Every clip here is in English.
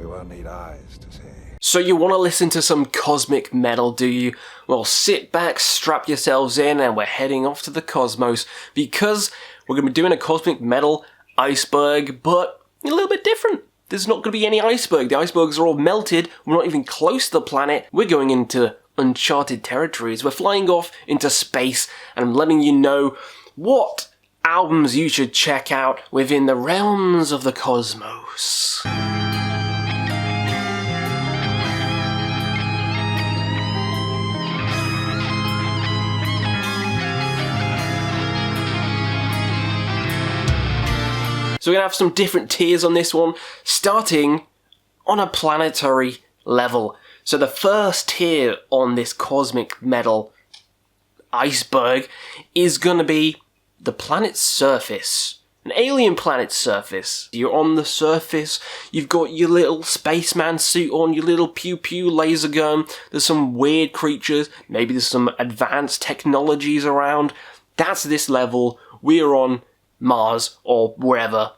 We won't need eyes to see. So you want to listen to some cosmic metal, do you? Well, sit back, strap yourselves in, and we're heading off to the cosmos, because we're going to be doing a cosmic metal iceberg, but a little bit different. There's not going to be any iceberg. The icebergs are all melted. We're not even close to the planet. We're going into uncharted territories. We're flying off into space, and I'm letting you know what albums you should check out within the realms of the cosmos. So we're going to have some different tiers on this one, starting on a planetary level. So the first tier on this cosmic metal iceberg is going to be the planet's surface. An alien planet's surface. You're on the surface, you've got your little spaceman suit on, your little pew-pew laser gun, there's some weird creatures, maybe there's some advanced technologies around. That's this level. We're on Mars, or wherever.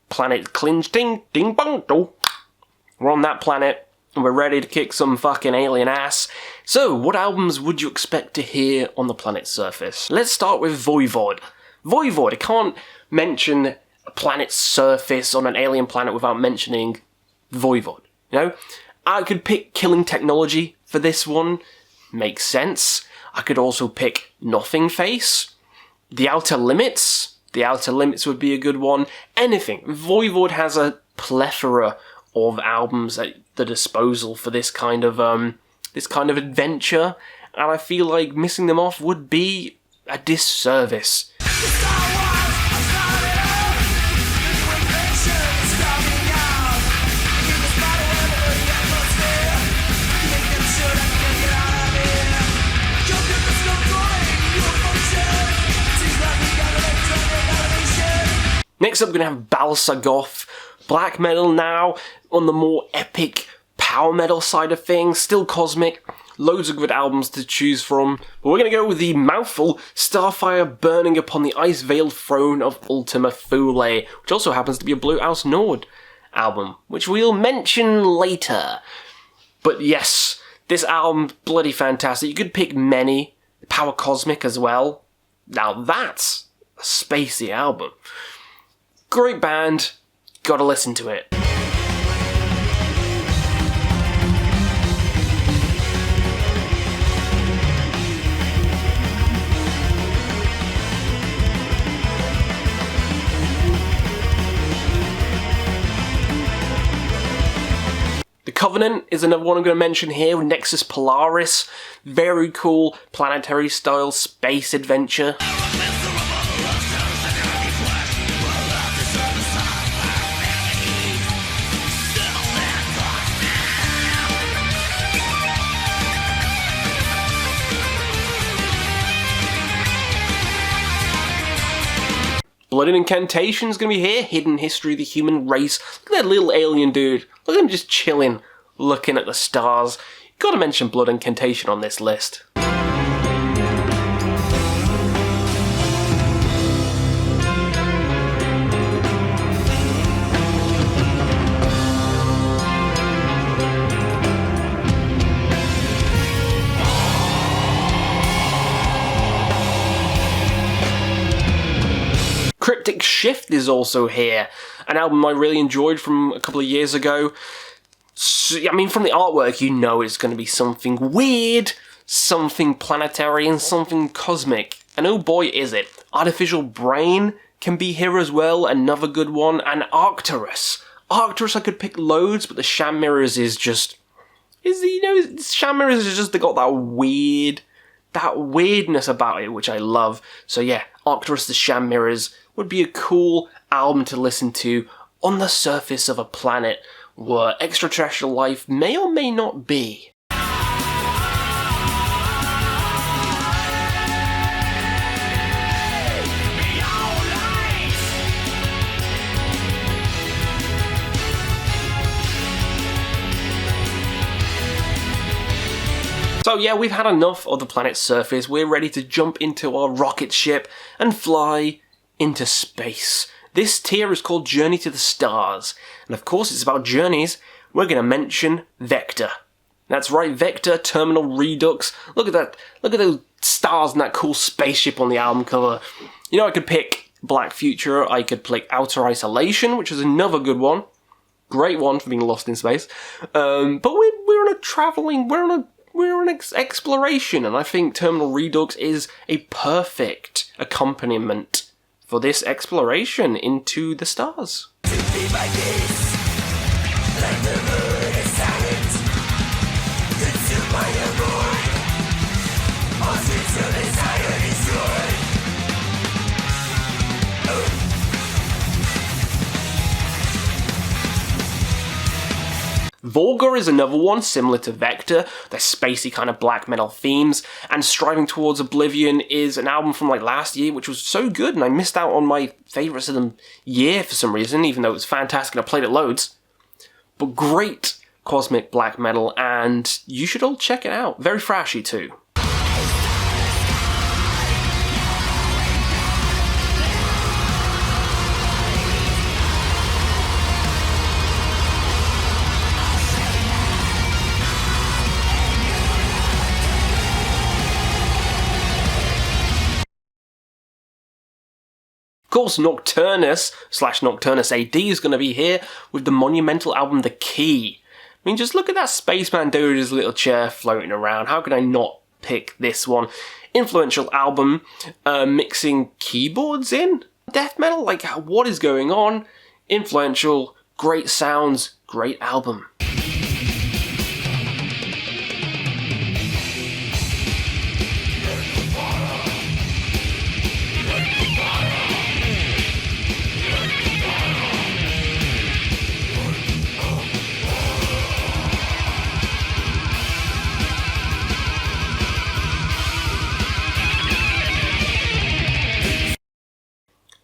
Planet clinch, ding, ding, bong, do. We're on that planet, and we're ready to kick some fucking alien ass. So, what albums would you expect to hear on the planet's surface? Let's start with Voivod. Voivod, I can't mention a planet's surface on an alien planet without mentioning Voivod, you know? I could pick Killing Technology for this one, makes sense. I could also pick Nothing Face, The Outer Limits. The Outer Limits would be a good one. Anything. Voivod has a plethora of albums at the disposal for this kind of adventure, and I feel like missing them off would be a disservice. Next up, we're going to have Sagoth, black metal now, on the more epic power metal side of things, still cosmic, loads of good albums to choose from, but we're going to go with the mouthful Starfire Burning Upon the Ice-Veiled Throne of Ultima Thule, which also happens to be a Blue House Nord album, which we'll mention later. But yes, this album, bloody fantastic. You could pick many, Power Cosmic as well. Now that's a SPACEY album. Great band, gotta listen to it. The Covenant is another one I'm going to mention here, with Nexus Polaris. Very cool planetary style space adventure. Blood and Incantation is going to be here. Hidden History of the Human Race. Look at that little alien dude. Look at him just chilling, looking at the stars. Gotta mention Blood and Incantation on this list. Cryptic Shift is also here, an album I really enjoyed from a couple of years ago. So, I mean, from the artwork, you know it's going to be something weird, something planetary, and something cosmic. And oh boy, is it. Artificial Brain can be here as well, another good one, and Arcturus. Arcturus I could pick loads, but the Sham Mirrors is just... Sham Mirrors is just, they got that weirdness about it, which I love. So yeah, Arcturus the Sham Mirrors would be a cool album to listen to on the surface of a planet where extraterrestrial life may or may not be. So yeah, we've had enough of the planet's surface. We're ready to jump into our rocket ship and fly into space. This tier is called Journey to the Stars, and of course it's about journeys. We're going to mention Vektor. That's right, Vektor, Terminal Redux. Look at that, look at those stars and that cool spaceship on the album cover. You know, I could pick Black Future, I could pick Outer Isolation, which is another good one. Great one for being lost in space. But we're on a travelling, we're on an exploration, and I think Terminal Redux is a perfect accompaniment for this exploration into the stars. Vorga is another one, similar to Vektor. They're spacey kind of black metal themes, and Striving Towards Oblivion is an album from like last year, which was so good, and I missed out on my favourites of the year for some reason, even though it was fantastic and I played it loads. But great cosmic black metal, and you should all check it out. Very thrashy too. Of course, Nocturnus / Nocturnus AD is going to be here with the monumental album The Key. I mean, just look at that spaceman dude in his little chair floating around. How could I not pick this one? Influential album, mixing keyboards in death metal? Like, what is going on? Influential, great sounds, great album.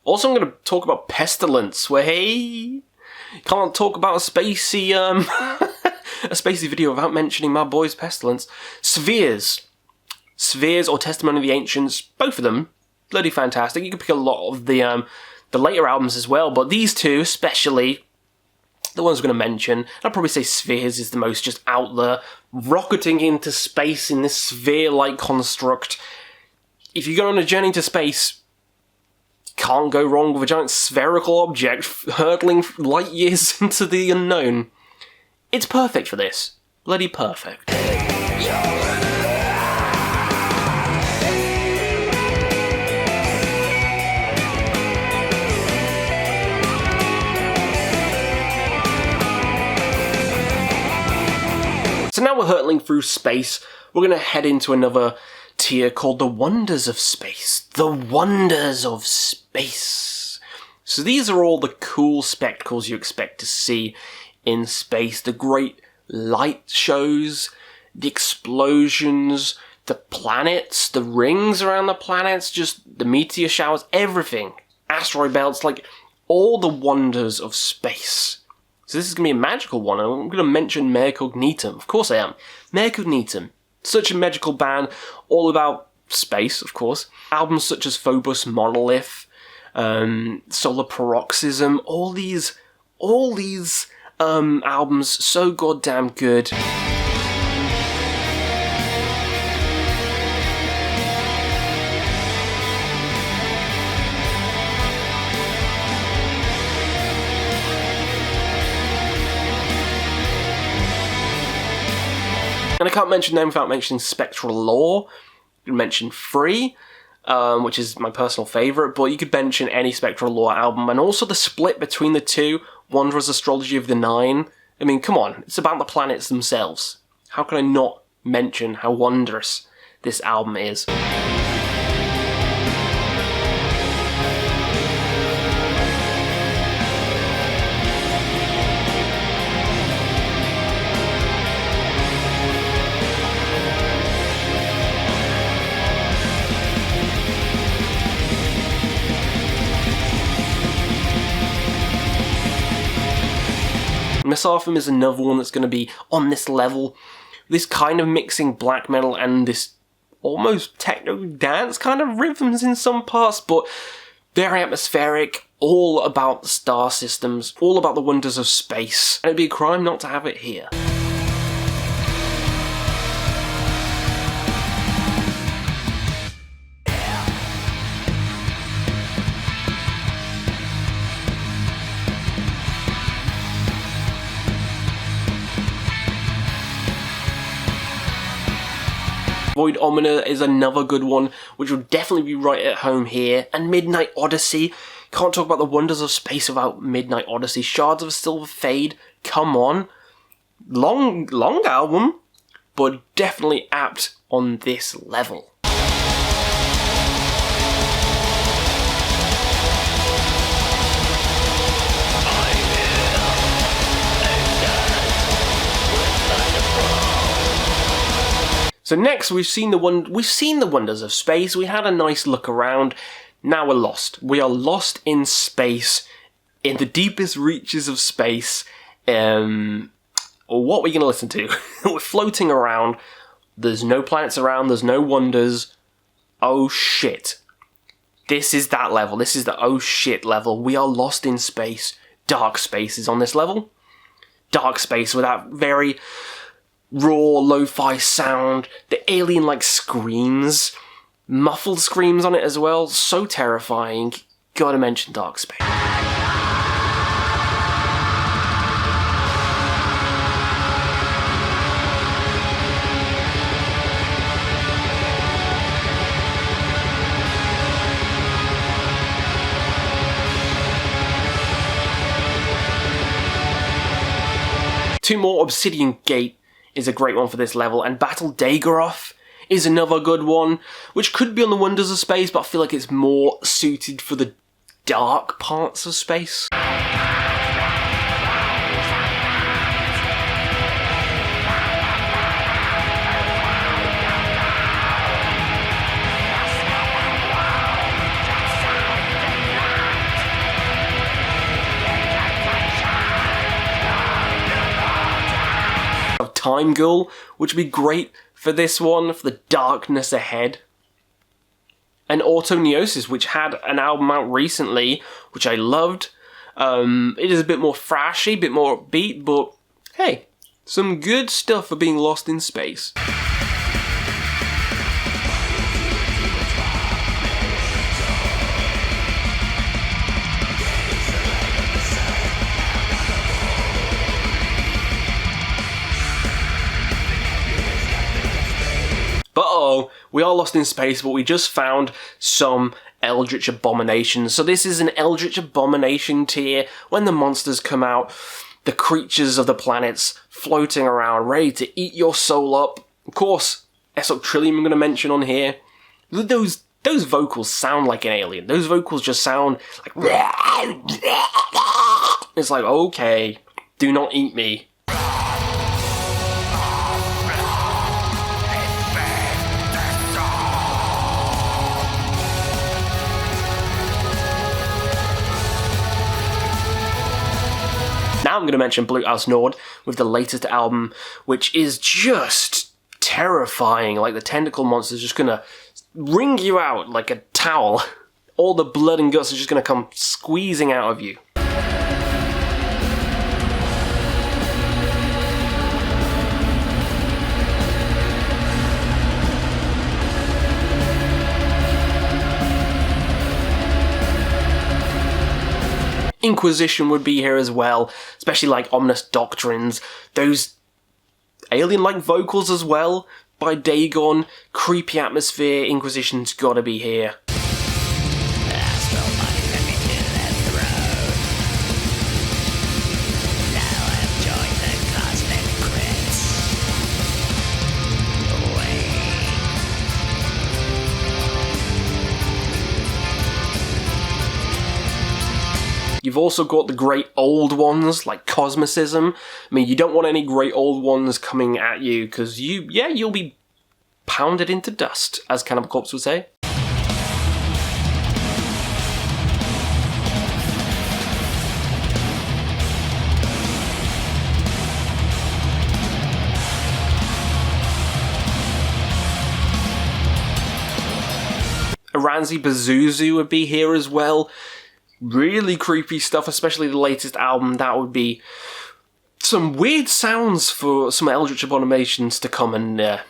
Also, I'm going to talk about Pestilence, where, hey, can't talk about a spacey, a spacey video without mentioning my boys Pestilence. Spheres or Testimony of the Ancients, both of them, bloody fantastic. You can pick a lot of the later albums as well, but these two, especially, the ones I'm going to mention, I'd probably say Spheres is the most just out there, rocketing into space in this sphere-like construct. If you go on a journey to space, can't go wrong with a giant spherical object hurtling light years into the unknown. It's perfect for this. Bloody perfect. So now we're hurtling through space. We're going to head into another tier called The Wonders of Space. The Wonders of Space. So these are all the cool spectacles you expect to see in space. The great light shows, the explosions, the planets, the rings around the planets, just the meteor showers, everything. Asteroid belts, like all the wonders of space. So this is going to be a magical one. I'm going to mention Mare Cognitum. Of course I am. Mare Cognitum. Such a magical band, all about space, of course. Albums such as Phobos Monolith, Solar Paroxysm, all these albums, so goddamn good. And I can't mention them without mentioning Spectral Law. You can mention Free, which is my personal favourite, but you could mention any Spectral Law album, and also the split between the two, Wanderer's Astrology of the Nine. I mean, come on, it's about the planets themselves. How can I not mention how wondrous this album is? Mesarthim is another one that's going to be on this level. This kind of mixing black metal and this almost techno dance kind of rhythms in some parts, but very atmospheric, all about the star systems, all about the wonders of space, and it'd be a crime not to have it here. Void Omina is another good one, which will definitely be right at home here. And Midnight Odessey. Can't talk about the wonders of space without Midnight Odessey. Shards of a Silver Fade. Come on. Long album, but definitely apt on this level. So next, we've seen the wonders of space. We had a nice look around. Now we're lost. We are lost in space, in the deepest reaches of space. What are we going to listen to? We're floating around. There's no planets around. There's no wonders. Oh shit. This is that level. This is the oh shit level. We are lost in space. Darkspace is on this level. Darkspace with that very raw lo-fi sound, the alien-like screams, muffled screams on it as well, so terrifying. Gotta mention Darkspace. Two more, Obsidian Gate is a great one for this level, and Battle Dagorath is another good one, which could be on the wonders of space, but I feel like it's more suited for the dark parts of space. Time Ghoul, which would be great for this one, for the darkness ahead. And Auotneosis, which had an album out recently, which I loved. It is a bit more thrashy, a bit more upbeat, but hey, some good stuff for being lost in space. But we are lost in space, but we just found some Eldritch Abominations. So this is an Eldritch Abomination tier. When the monsters come out, the creatures of the planets floating around, ready to eat your soul up. Of course, Esoctrilihum I'm going to mention on here. Those vocals sound like an alien. Those vocals just sound like... It's like, okay, do not eat me. Now I'm going to mention Blut with the latest album, which is just terrifying. Like, the tentacle monster's just going to wring you out like a towel. All the blood and guts are just going to come squeezing out of you. Inquisition would be here as well, especially like ominous doctrines, those alien-like vocals as well by Dagon, creepy atmosphere. Inquisition's gotta be here. You've also got the great old ones, like Cosmicism. I mean, you don't want any great old ones coming at you, because you'll be pounded into dust, as Cannibal Corpse would say. Oranssi Pazuzu would be here as well. really creepy stuff, especially the latest album. That would be some weird sounds for some Eldritch Abominations to come and,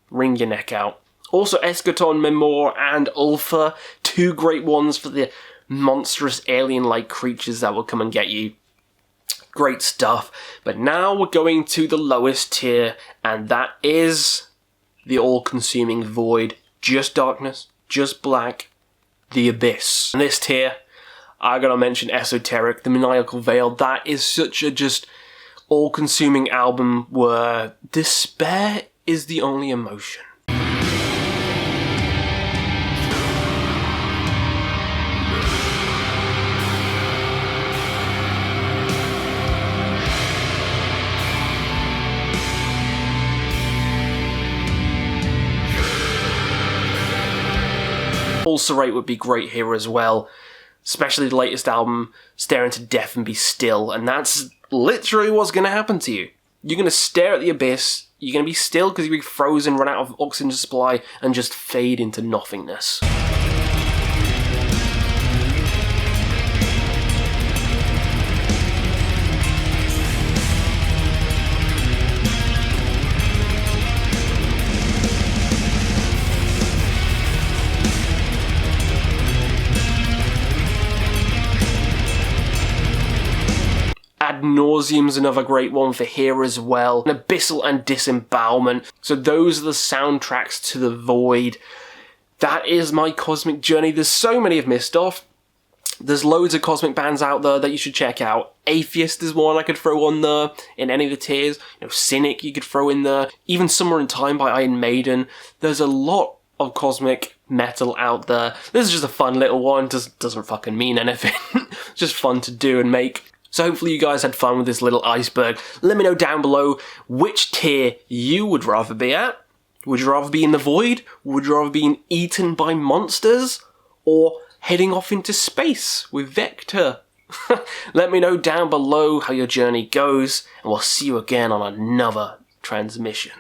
wring your neck out. Also, Eschaton, Memor, and Ulthar, 2 great ones for the monstrous alien-like creatures that will come and get you. Great stuff. But now we're going to the lowest tier, and that is the all-consuming void. Just darkness, just black, the abyss. In this tier, I gotta mention Esoteric, the Maniacal Veil. That is such a just all-consuming album where despair is the only emotion. Ulcerate would be great here as well, especially the latest album, Stare Into Death and Be Still, and that's literally what's going to happen to you. You're going to stare at the abyss, you're going to be still because you'll be frozen, run out of oxygen supply, and just fade into nothingness. Nauseum's another great one for here as well. And Abyssal and Disenbowlment. So those are the soundtracks to the Void. That is my cosmic journey. There's so many I've missed off. There's loads of cosmic bands out there that you should check out. Atheist is one I could throw on there in any of the tiers. Cynic you could throw in there. Even Summer in Time by Iron Maiden. There's a lot of cosmic metal out there. This is just a fun little one. Doesn't fucking mean anything. Just fun to do and make. So hopefully you guys had fun with this little iceberg. Let me know down below which tier you would rather be at. Would you rather be in the void? Would you rather be eaten by monsters? Or heading off into space with Vektor? Let me know down below how your journey goes, and we'll see you again on another transmission.